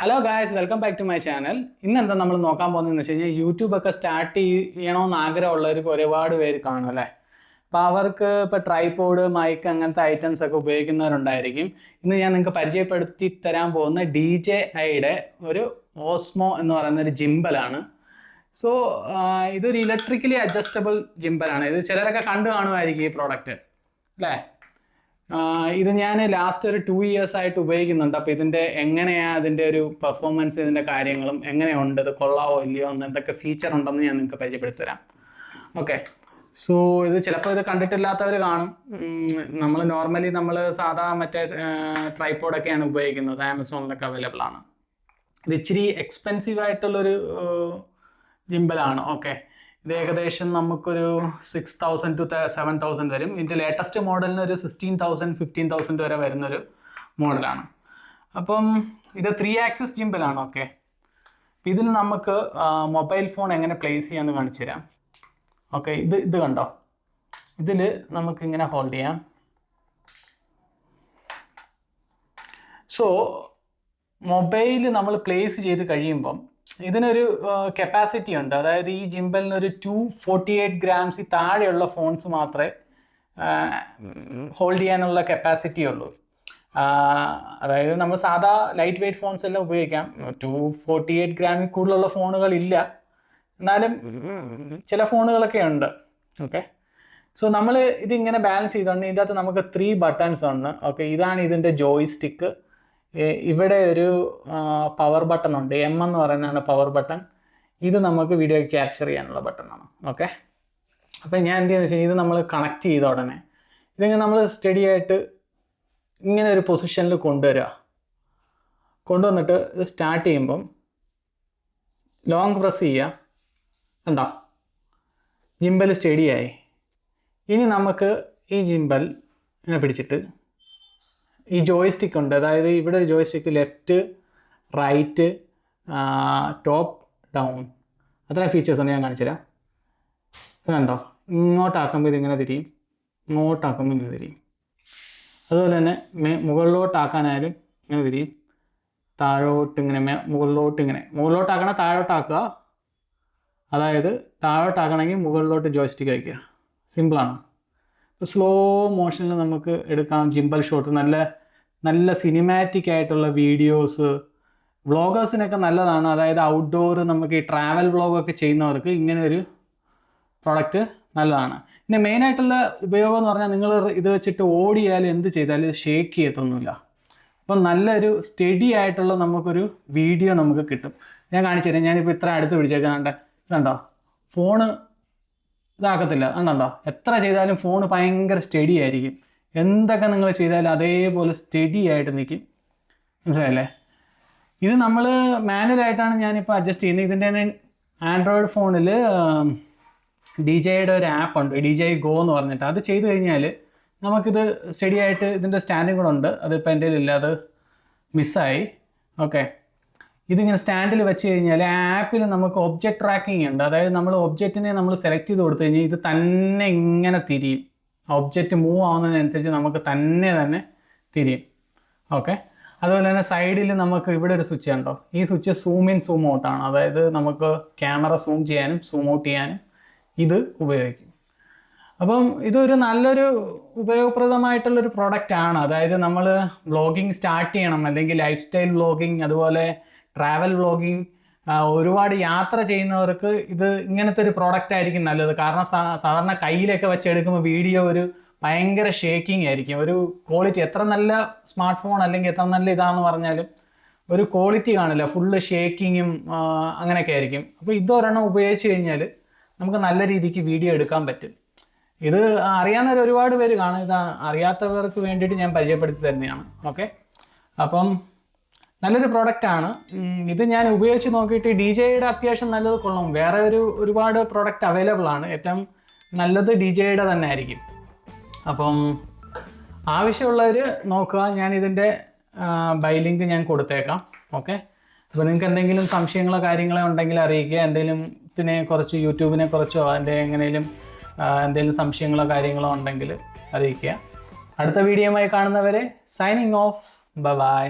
Hello guys, welcome back to my channel. ഇന്നെന്താ നമ്മൾ നോക്കാൻ പോകുന്നതെന്ന് വെച്ച് കഴിഞ്ഞാൽ യൂട്യൂബൊക്കെ സ്റ്റാർട്ട് ചെയ്യണമെന്ന് ആഗ്രഹമുള്ളവർക്ക് ഒരുപാട് പേര് കാണും അല്ലേ. അപ്പോൾ അവർക്ക് ഇപ്പോൾ ട്രൈപോഡ്, മൈക്ക് അങ്ങനത്തെ ഐറ്റംസ് ഒക്കെ ഉപയോഗിക്കുന്നവരുണ്ടായിരിക്കും. ഇന്ന് ഞാൻ നിങ്ങൾക്ക് പരിചയപ്പെടുത്തി തരാൻ പോകുന്ന DJIയുടെ ഒരു ഓസ്മോ എന്ന് പറയുന്ന ഒരു ജിംബലാണ്. സോ ഇതൊരു ഇലക്ട്രിക്കലി അഡ്ജസ്റ്റബിൾ ജിംബലാണ്. ഇത് ചിലരൊക്കെ കണ്ടു കാണുമായിരിക്കും ഈ പ്രോഡക്റ്റ് അല്ലേ. ഇത് ഞാൻ ലാസ്റ്റ് ഒരു 2 years ആയിട്ട് ഉപയോഗിക്കുന്നുണ്ട്. അപ്പോൾ ഇതിൻ്റെ എങ്ങനെയാണ് അതിൻ്റെ ഒരു പെർഫോമൻസ്, ഇതിൻ്റെ കാര്യങ്ങളും എങ്ങനെയുണ്ട്, ഇത് കൊള്ളാവോ ഇല്ലയോ എന്ന് എന്തൊക്കെ ഫീച്ചർ ഉണ്ടെന്ന് ഞാൻ നിങ്ങൾക്ക് പരിചയപ്പെടുത്തി തരാം. ഓക്കെ, സോ ഇത് ചിലപ്പോൾ ഇത് കണ്ടിട്ടില്ലാത്തവർ കാണും. നമ്മൾ സാധാ മറ്റേ ട്രൈപോഡൊക്കെയാണ് ഉപയോഗിക്കുന്നത്. ആമസോണിലൊക്കെ അവൈലബിൾ ആണ്. ഇത് ഇച്ചിരി എക്സ്പെൻസീവ് ആയിട്ടുള്ളൊരു ജിംബലാണ്. ഓക്കെ, ഇത് ഏകദേശം നമുക്കൊരു 6,000 to 7,000 വരും. ഇതിൻ്റെ ലേറ്റസ്റ്റ് മോഡലിന് ഒരു 16,000 15,000 വരെ വരുന്നൊരു മോഡലാണ്. അപ്പം ഇത് 3 axis ജിംബലാണ്. ഓക്കെ, ഇതിന് നമുക്ക് മൊബൈൽ ഫോൺ എങ്ങനെ പ്ലേസ് ചെയ്യാമെന്ന് കാണിച്ചു തരാം. ഓക്കെ, ഇത് കണ്ടോ, ഇതിൽ നമുക്കിങ്ങനെ ഹോൾഡ് ചെയ്യാം. സോ മൊബൈൽ നമ്മൾ പ്ലേസ് ചെയ്ത് കഴിയുമ്പം ഇതിനൊരു കപ്പാസിറ്റി ഉണ്ട്. അതായത് ഈ ജിംബലിനൊരു 248 grams താഴെയുള്ള ഫോൺസ് മാത്രമേ ഹോൾഡ് ചെയ്യാനുള്ള കപ്പാസിറ്റി ഉള്ളൂ. അതായത് നമ്മൾ സാധാ ലൈറ്റ് വെയ്റ്റ് ഫോൺസ് എല്ലാം ഉപയോഗിക്കാം. 248 grams കൂടുതലുള്ള ഫോണുകളില്ല, എന്നാലും ചില ഫോണുകളൊക്കെ ഉണ്ട്. ഓക്കെ, സോ നമ്മൾ ഇതിങ്ങനെ ബാലൻസ് ചെയ്തുകൊണ്ട് ഇതിൻ്റെ അകത്ത് നമുക്ക് 3 buttons ഉണ്ട്. ഓക്കെ, ഇതാണ് ഇതിൻ്റെ ജോയ്സ്റ്റിക്ക്. ഇവിടെ ഒരു പവർ ബട്ടൺ ഉണ്ട്, M എന്ന് പറയുന്നതാണ് പവർ ബട്ടൺ. ഇത് നമുക്ക് വീഡിയോ ക്യാപ്ചർ ചെയ്യാനുള്ള ബട്ടണാണ്. ഓക്കെ, അപ്പോൾ ഞാൻ എന്ത് ചെയ്യുന്നത് വെച്ചാൽ ഇത് നമ്മൾ കണക്ട് ചെയ്ത ഉടനെ ഇതിങ്ങനെ നമ്മൾ സ്റ്റഡി ആയിട്ട് ഇങ്ങനെ ഒരു പൊസിഷനിൽ കൊണ്ടുവന്നിട്ട് ഇത് സ്റ്റാർട്ട് ചെയ്യുമ്പം ലോങ് പ്രസ് ചെയ്യുക. കണ്ടോ, ജിംബൽ സ്റ്റഡിയായി. ഇനി നമുക്ക് ഈ ജിംബൽ ഇങ്ങനെ പിടിച്ചിട്ട് ഈ ജോയ്സ്റ്റിക്ക് ഉണ്ട്, അതായത് ഇവിടെ ഒരു joystick left, right, top, down, അത്രയും ഫീച്ചേഴ്സ് ഉണ്ട്. ഞാൻ കാണിച്ചു തരാം. ഇത് കണ്ടോ, ഇങ്ങോട്ടാക്കുമ്പോൾ ഇതിങ്ങനെ തിരിയും, ഇങ്ങോട്ടാക്കുമ്പോൾ ഇങ്ങനെ തിരിയും. അതുപോലെ തന്നെ മുകളിലോട്ടാക്കാനായാലും ഇങ്ങനെ തിരിയും, താഴോട്ട് ഇങ്ങനെ മുകളിലോട്ടാക്കണ താഴോട്ടാക്കുക. അതായത് താഴോട്ടാക്കണമെങ്കിൽ മുകളിലോട്ട് ജോയ്സ്റ്റിക്ക് വയ്ക്കുക. സിമ്പിളാണ്. സ്ലോ മോഷനിൽ നമുക്ക് എടുക്കാം ജിംബൽ ഷോട്ട്. നല്ല സിനിമാറ്റിക് ആയിട്ടുള്ള വീഡിയോസ്, വ്ളോഗേഴ്സിനൊക്കെ നല്ലതാണ്. അതായത് ഔട്ട്ഡോർ നമുക്ക് ഈ ട്രാവൽ വ്ളോഗൊക്കെ ചെയ്യുന്നവർക്ക് ഇങ്ങനെ ഒരു പ്രോഡക്റ്റ് നല്ലതാണ്. പിന്നെ മെയിനായിട്ടുള്ള ഉപയോഗം എന്ന് പറഞ്ഞാൽ നിങ്ങൾ ഇത് വെച്ചിട്ട് ഓടിയാലും എന്ത് ചെയ്താലും ഇത് ഷേക്ക് ചെയ്യത്തൊന്നുമില്ല. അപ്പം നല്ലൊരു സ്റ്റഡി ആയിട്ടുള്ള നമുക്കൊരു വീഡിയോ നമുക്ക് കിട്ടും. ഞാൻ കാണിച്ചു തരാം. ഞാനിപ്പോൾ ഇത്ര അടുത്ത് പിടിച്ചേക്കാണ്ട് കണ്ടോ, ഫോണ് ഇതാക്കത്തില്ല. കണ്ടോ, എത്ര ചെയ്താലും ഫോൺ ഭയങ്കര സ്റ്റഡി ആയിരിക്കും. എന്തൊക്കെ നിങ്ങൾ ചെയ്താലും അതേപോലെ സ്റ്റഡി ആയിട്ട് നിൽക്കും. മനസ്സിലായല്ലേ? ഇത് നമ്മൾ മാനുവലായിട്ടാണ് ഞാനിപ്പോൾ അഡ്ജസ്റ്റ് ചെയ്യുന്നത്. ഇതിൻ്റെ തന്നെ ആൻഡ്രോയിഡ് ഫോണിൽ DJIയുടെ ഒരു ആപ്പ് ഉണ്ട്, DJI Go എന്ന് പറഞ്ഞിട്ട്. അത് ചെയ്ത് കഴിഞ്ഞാൽ നമുക്കിത് സ്റ്റഡി ആയിട്ട് ഇതിൻ്റെ സ്റ്റാൻഡും കൂടെ ഉണ്ട്. അതിപ്പോൾ എൻ്റെ ഇല്ല, അത് മിസ്സായി. ഓക്കെ, ഇതിങ്ങനെ സ്റ്റാൻഡിൽ വെച്ച് കഴിഞ്ഞാൽ ആപ്പിൽ നമുക്ക് ഒബ്ജക്റ്റ് ട്രാക്കിംഗ് ഉണ്ട്. അതായത് നമ്മൾ ഒബ്ജക്റ്റിനെ നമ്മൾ സെലക്ട് ചെയ്ത് കൊടുത്തു കഴിഞ്ഞാൽ ഇത് തന്നെ ഇങ്ങനെ തിരിയും. ഒബ്ജക്റ്റ് മൂവ് ആവുന്നതിനനുസരിച്ച് നമുക്ക് തന്നെ തിരിയും. ഓക്കെ, അതുപോലെ തന്നെ സൈഡിൽ നമുക്ക് ഇവിടെ ഒരു സ്വിച്ച് ഉണ്ടോ, ഈ സ്വിച്ച് സൂം ഇൻ സൂം ഔട്ടാണ്. അതായത് നമുക്ക് ക്യാമറ സൂം ചെയ്യാനും സൂം ഔട്ട് ചെയ്യാനും ഇത് ഉപയോഗിക്കും. അപ്പം ഇതൊരു നല്ലൊരു ഉപയോഗപ്രദമായിട്ടുള്ളൊരു പ്രോഡക്റ്റാണ്. അതായത് നമ്മൾ വ്ളോഗിങ് സ്റ്റാർട്ട് ചെയ്യണം, അല്ലെങ്കിൽ ലൈഫ് സ്റ്റൈൽ വ്ളോഗിങ്, അതുപോലെ ട്രാവൽ വ്ളോഗിങ്, ഒരുപാട് യാത്ര ചെയ്യുന്നവർക്ക് ഇത് ഇങ്ങനത്തെ ഒരു പ്രോഡക്റ്റ് ആയിരിക്കും നല്ലത്. കാരണം സാധാരണ കയ്യിലൊക്കെ വെച്ചെടുക്കുമ്പോൾ വീഡിയോ ഒരു ഭയങ്കര ഷേക്കിംഗ് ആയിരിക്കും. ഒരു ക്വാളിറ്റി, എത്ര നല്ല സ്മാർട്ട് ഫോൺ അല്ലെങ്കിൽ എത്ര നല്ല ഇതാണെന്ന് പറഞ്ഞാലും ഒരു ക്വാളിറ്റി കാണില്ല, ഫുള്ള് ഷേക്കിങ്ങും അങ്ങനെയൊക്കെ ആയിരിക്കും. അപ്പോൾ ഇതൊരെണ്ണം ഉപയോഗിച്ച് കഴിഞ്ഞാൽ നമുക്ക് നല്ല രീതിക്ക് വീഡിയോ എടുക്കാൻ പറ്റും. ഇത് അറിയാവുന്നവർ ഒരുപാട് പേര് കാണും. ഇത് അറിയാത്തവർക്ക് വേണ്ടിയിട്ട് ഞാൻ പരിചയപ്പെടുത്തി തന്നെയാണ്. ഓക്കെ, അപ്പം നല്ലൊരു പ്രോഡക്റ്റാണ് ഇത്. ഞാൻ ഉപയോഗിച്ച് നോക്കിയിട്ട് DJIയുടെ അത്യാവശ്യം നല്ലത് കൊള്ളും. വേറെ ഒരുപാട് പ്രോഡക്റ്റ് അവൈലബിൾ ആണ്. ഏറ്റവും നല്ലത് DJIയുടെ തന്നെ ആയിരിക്കും. അപ്പം ആവശ്യമുള്ളവർ നോക്കുക. ഞാൻ ഇതിൻ്റെ ബൈ ലിങ്ക് ഞാൻ കൊടുത്തേക്കാം. ഓക്കെ, അപ്പോൾ നിങ്ങൾക്ക് എന്തെങ്കിലും സംശയങ്ങളോ കാര്യങ്ങളോ ഉണ്ടെങ്കിൽ അറിയിക്കുക. എന്തെങ്കിലും ഇതിനെക്കുറിച്ച്, യൂട്യൂബിനെ കുറിച്ചോ അതിൻ്റെ എങ്ങനെയും എന്തെങ്കിലും സംശയങ്ങളോ കാര്യങ്ങളോ ഉണ്ടെങ്കിൽ അറിയിക്കുക. അടുത്ത വീഡിയോയുമായി കാണുന്നവരെ സൈനിങ് ഓഫ്. ബൈ.